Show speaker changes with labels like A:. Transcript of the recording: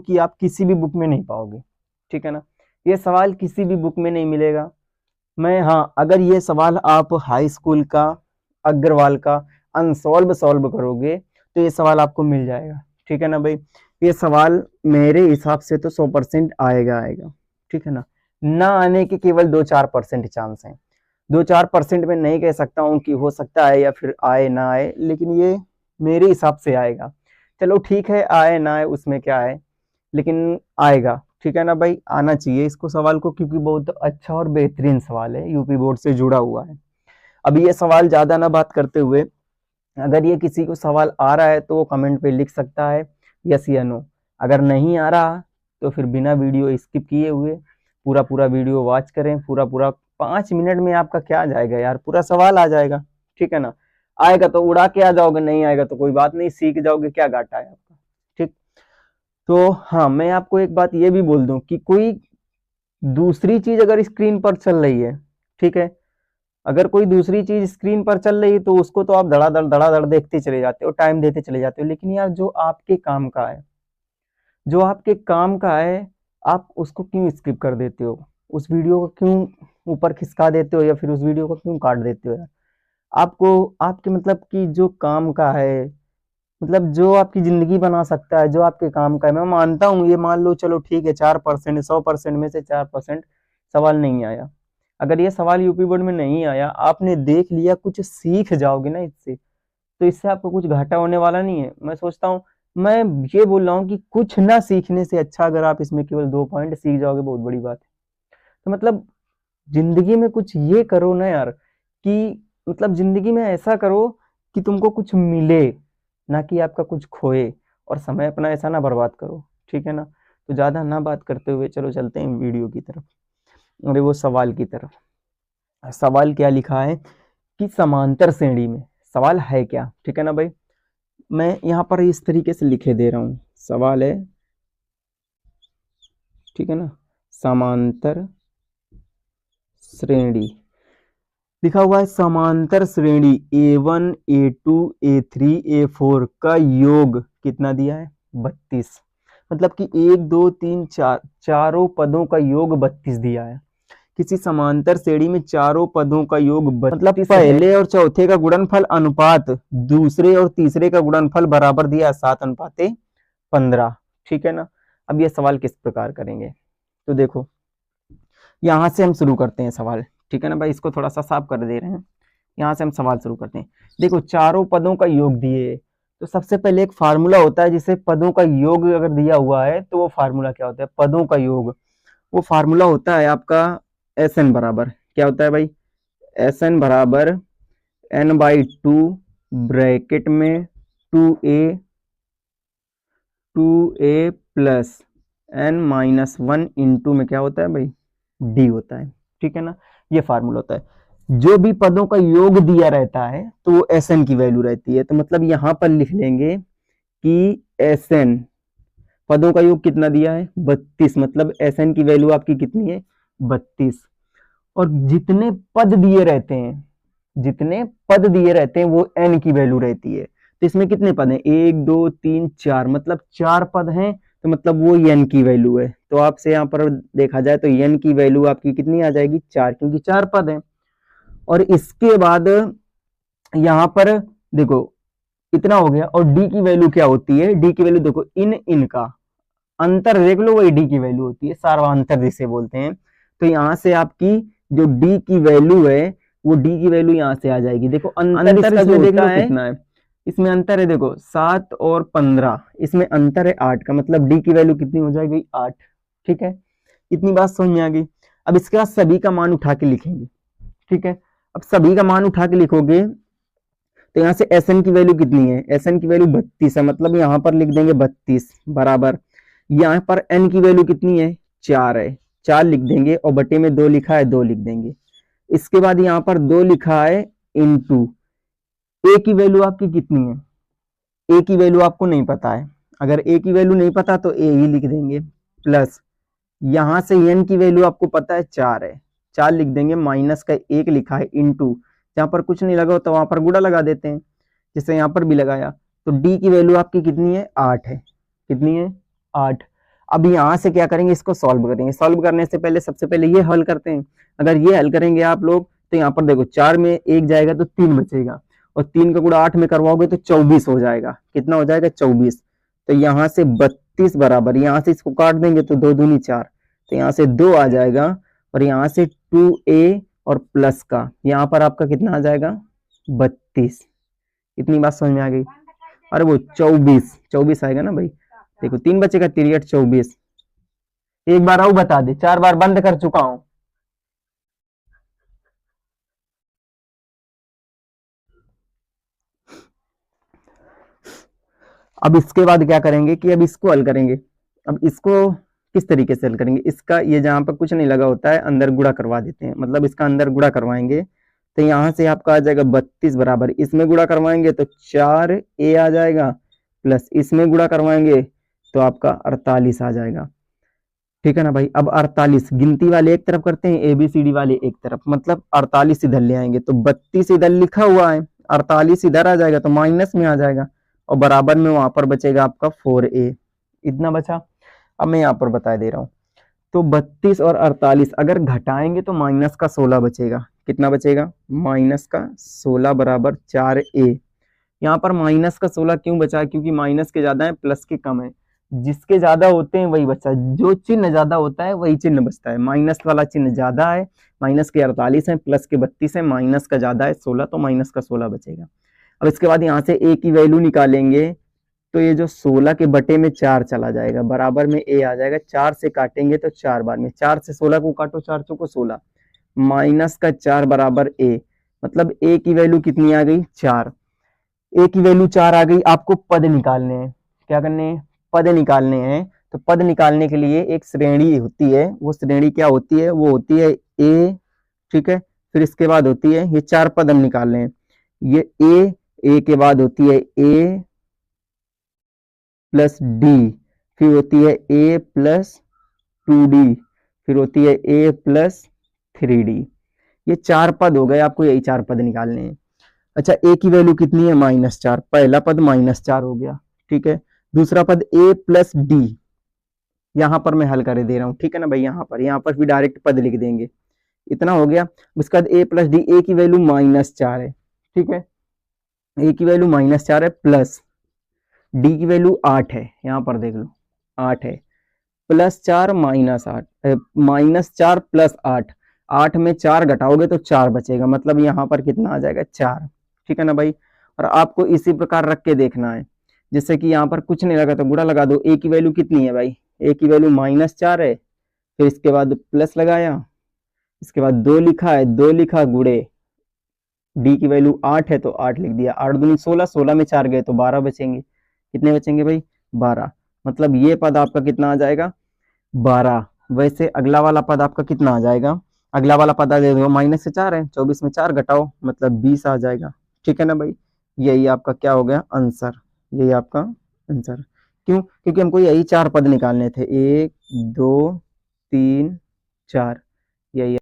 A: कि आप किसी भी बुक में नहीं पाओगे, ठीक है ना। ये सवाल किसी भी बुक में नहीं मिलेगा। हाँ, अगर ये सवाल आप हाई स्कूल का, अग्रवाल का अनसॉल्व सॉल्व करोगे तो ये सवाल आपको मिल जाएगा, ठीक है ना भाई। ये सवाल मेरे हिसाब से तो 100% आएगा, ठीक है ना। ना आने के केवल 2-4% चांस हैं। 2-4% में नहीं कह सकता हूँ कि हो सकता है या फिर आए ना आए, लेकिन ये मेरे हिसाब से आएगा। चलो ठीक है, आए ना आए उसमें क्या है, लेकिन आएगा, ठीक है ना भाई। आना चाहिए इसको सवाल को, क्योंकि बहुत अच्छा और बेहतरीन सवाल है, यूपी बोर्ड से जुड़ा हुआ है। अभी ये सवाल ज्यादा ना बात करते हुए, अगर ये किसी को सवाल आ रहा है तो वो कमेंट पे लिख सकता है यस या नो। अगर नहीं आ रहा तो फिर बिना वीडियो स्किप किए हुए पूरा पूरा वीडियो वॉच करें। पूरा पूरा 5 मिनट में आपका क्या जाएगा यार, पूरा सवाल आ जाएगा, ठीक है ना। आएगा तो उड़ा के आ जाओगे, नहीं आएगा तो कोई बात नहीं, सीख जाओगे, क्या घाटा है आपका, ठीक। तो हाँ, मैं आपको एक बात ये भी बोल दूं कि कोई दूसरी चीज अगर स्क्रीन पर चल रही है, ठीक है, अगर कोई दूसरी चीज स्क्रीन पर चल रही है तो उसको तो आप धड़ाधड़ देखते चले जाते हो, टाइम देते चले जाते हो। लेकिन यार जो आपके काम का है, जो आपके काम का है, आप उसको क्यों स्किप कर देते हो, उस वीडियो को क्यों ऊपर खिसका देते हो, या फिर उस वीडियो को क्यों काट देते हो यार। आपको आपके मतलब कि जो काम का है, मतलब जो आपकी जिंदगी बना सकता है, जो आपके काम का है, मैं मानता हूँ, ये मान लो चलो ठीक है 4%, 100% में से 4% सवाल नहीं आया। अगर ये सवाल यूपी बोर्ड में नहीं आया, आपने देख लिया, कुछ सीख जाओगे ना इससे, तो इससे आपको कुछ घाटा होने वाला नहीं है। मैं सोचता हूँ, मैं ये बोल रहा हूँ कि कुछ ना सीखने से अच्छा अगर आप इसमें केवल 2 पॉइंट सीख जाओगे, बहुत बड़ी बात है। तो मतलब जिंदगी में कुछ ये करो ना यार, कि मतलब जिंदगी में ऐसा करो कि तुमको कुछ मिले, ना कि आपका कुछ खोए। और समय अपना ऐसा ना बर्बाद करो, ठीक है ना। तो ज्यादा ना बात करते हुए चलो चलते हैं वीडियो की तरफ, अरे वो सवाल की तरफ। सवाल क्या लिखा है कि समांतर श्रेणी में सवाल है क्या, ठीक है ना भाई। मैं यहाँ पर इस तरीके से लिखे दे रहा हूँ, सवाल है, ठीक है ना, समांतर श्रेणी लिखा हुआ है। समांतर श्रेणी A1 A2 A3 A4 का योग कितना दिया है, 32। मतलब कि 1 2 3 4 चारों पदों का योग 32 दिया है। किसी समांतर श्रेणी में चारों पदों का योग मतलब पहले और चौथे का गुणनफल अनुपात दूसरे और तीसरे का गुणनफल बराबर दिया 7:15, ठीक है ना। अब ये सवाल किस प्रकार करेंगे, तो देखो यहां से हम शुरू करते हैं सवाल, ठीक है ना भाई। इसको थोड़ा सा साफ कर दे रहे हैं, यहाँ से हम सवाल शुरू करते हैं। देखो चारों पदों का योग दिए, तो सबसे पहले एक फार्मूला होता है जिसे पदों का योग अगर दिया हुआ है तो वो फार्मूला क्या होता है, पदों का योग। वो फार्मूला होता है आपका SN बराबर, क्या होता है भाई, SN बराबर N/2 ब्रैकेट में 2a प्लस N-1 इंटू में क्या होता है भाई, D होता है, ठीक है ना। ये फार्मूला होता है। जो भी पदों का योग दिया रहता है तो वो SN की वैल्यू रहती है। तो मतलब यहां पर लिख लेंगे कि SN पदों का योग कितना दिया है, 32। मतलब SN की वैल्यू आपकी कितनी है, 32। और जितने पद दिए रहते हैं, जितने पद दिए रहते हैं वो N की वैल्यू रहती है। तो इसमें कितने पद हैं, 1 2 3 4, मतलब 4 पद हैं, तो मतलब वो N की वैल्यू है। तो आपसे यहाँ पर देखा जाए तो N की वैल्यू आपकी कितनी आ जाएगी, 4, क्योंकि 4 पद हैं। और इसके बाद यहाँ पर देखो इतना हो गया। और D की वैल्यू क्या होती है, D की वैल्यू देखो इन का अंतर देख लो, वही D की वैल्यू होती है, सार्वंतर जिसे बोलते हैं। तो यहाँ से आपकी जो D की वैल्यू है वो D की वैल्यू यहाँ से आ जाएगी। देखो अंतर इसका जो देख लो कितना है, इसमें अंतर है देखो 7 और 15, इसमें अंतर है 8 का, मतलब D की वैल्यू कितनी हो जाएगी, 8, ठीक है। इतनी बात समझ में आ गई। अब इसके बाद सभी का मान उठा के लिखेंगे, ठीक है। अब सभी का मान उठा के लिखोगे तो यहाँ से SN की वैल्यू कितनी है, SN की वैल्यू 32 है, मतलब यहाँ पर लिख देंगे 32 बराबर, यहाँ पर N की वैल्यू कितनी है, 4 है, 4 लिख देंगे, और बटे में 2 लिखा है 2 लिख देंगे। इसके बाद यहाँ पर 2 लिखा है इंटू A की वैल्यू आपकी कितनी है, A की वैल्यू आपको नहीं पता है, अगर A की वैल्यू नहीं पता तो A ही लिख देंगे, प्लस यहाँ से N की वैल्यू आपको पता है 4 है, 4 लिख देंगे, माइनस का 1 लिखा है इंटू, जहां पर कुछ नहीं लगा हो तो वहां पर गुणा लगा देते हैं, जिससे यहाँ पर भी लगाया। तो D की वैल्यू आपकी कितनी है, 8 है, कितनी है, 8। अब यहाँ से क्या करेंगे, इसको सॉल्व करेंगे। सॉल्व करने से पहले सबसे पहले ये हल करते हैं। अगर ये हल करेंगे आप लोग तो यहाँ पर देखो 4 में 1 जाएगा तो 3 बचेगा, और 3 का गुणा 8 में करवाओगे तो 24 हो जाएगा। कितना हो जाएगा, 24। तो यहाँ से 32 बराबर, यहाँ से इसको काट देंगे तो 2 दूनी 4, तो यहाँ से 2 आ जाएगा, और यहाँ से 2a और प्लस का यहाँ पर आपका कितना आ जाएगा, 32। इतनी बात समझ में आ गई। अरे वो 24 आएगा ना भाई, देखो 3 बचेगा, 3 8 24। एक बार और बता दे, 4 बार बंद कर चुका हूं। अब इसके बाद क्या करेंगे कि अब इसको हल करेंगे। अब इसको किस तरीके से हल करेंगे, इसका ये जहां पर कुछ नहीं लगा होता है अंदर गुणा करवा देते हैं, मतलब इसका अंदर गुणा करवाएंगे तो यहाँ से आपका आ जाएगा 32 बराबर, इसमें गुणा करवाएंगे तो 4a आ जाएगा, प्लस इसमें गुणा करवाएंगे तो आपका 48 आ जाएगा। ठीक है ना भाई। अब 48 गिनती वाले एक तरफ करते हैं, ABCD वाले एक तरफ, मतलब 48 इधर ले आएंगे तो 32 इधर लिखा हुआ है, 48 इधर आ जाएगा तो माइनस में आ जाएगा, और बराबर में वहां पर बचेगा आपका 4a। इतना बचा। अब मैं यहाँ पर बता दे रहा हूँ, तो 32 और 48 अगर घटाएंगे तो माइनस का 16 बचेगा। कितना बचेगा, माइनस का 16 बराबर 4a। यहाँ पर माइनस का 16 क्यों बचा, क्योंकि माइनस के ज्यादा है प्लस के कम है, जिसके ज्यादा होते हैं वही बचा, जो चिन्ह ज्यादा होता है वही चिन्ह बचता है। माइनस वाला चिन्ह ज्यादा है, माइनस के 48 है, प्लस के 32 है, माइनस का ज्यादा है 16, तो माइनस का 16 बचेगा। अब इसके बाद यहाँ से a की वैल्यू निकालेंगे तो ये जो 16 के बटे में 4 चला जाएगा, बराबर में a आ जाएगा। 4 से काटेंगे तो 4 बार में, 4 से 16 को काटो, 4 चौको 16, माइनस का 4 बराबर a, मतलब a की वैल्यू कितनी आ गई, 4। a की वैल्यू 4 आ गई। आपको पद निकालने हैं, क्या करने हैं, पद निकालने हैं। तो पद निकालने के लिए एक श्रेणी होती है, वो श्रेणी क्या होती है, वो होती है a, ठीक है। फिर इसके बाद होती है, ये 4 पद हम निकाल रहे हैं, ये a के बाद होती है a प्लस डी, फिर होती है a प्लस 2d, फिर होती है a प्लस 3d। ये 4 पद हो गए, आपको यही 4 पद निकालने हैं। अच्छा, a की वैल्यू कितनी है, -4, पहला पद -4 हो गया, ठीक है। दूसरा पद a प्लस डी, यहां पर मैं हल कर दे रहा हूं, ठीक है ना भाई। यहाँ पर भी डायरेक्ट पद लिख देंगे, इतना हो गया। उसके बाद a प्लस डी, a की वैल्यू -4 है, ठीक है, a की वैल्यू -4 है, प्लस डी की वैल्यू 8 है, यहाँ पर देख लो 8 है, +4 -8, -4 प्लस 8, 8 में 4 घटाओगे तो 4 बचेगा, मतलब यहाँ पर कितना आ जाएगा, 4। ठीक है ना भाई। और आपको इसी प्रकार रख के देखना है, जैसे कि यहाँ पर कुछ नहीं लगा तो गुणा लगा दो। a की वैल्यू कितनी है भाई, a की वैल्यू -4 है, फिर इसके बाद प्लस लगाया, इसके बाद 2 लिखा है, 2 लिखा गुणे, डी की वैल्यू 8 है तो 8 लिख दिया, 8 दूनी 16, 16 में 4 गए तो 12 बचेंगे। कितने बचेंगे भाई, 12, मतलब ये पद आपका कितना आ जाएगा, 12। वैसे अगला वाला पद आपका कितना आ जाएगा, अगला वाला पद आ जाएगा -4 है, 24 में 4 घटाओ मतलब 20 आ जाएगा। ठीक है ना भाई, यही आपका क्या हो गया आंसर, यही आपका आंसर। क्यों, क्योंकि हमको यही 4 पद निकालने थे, 1 2 3 4, यही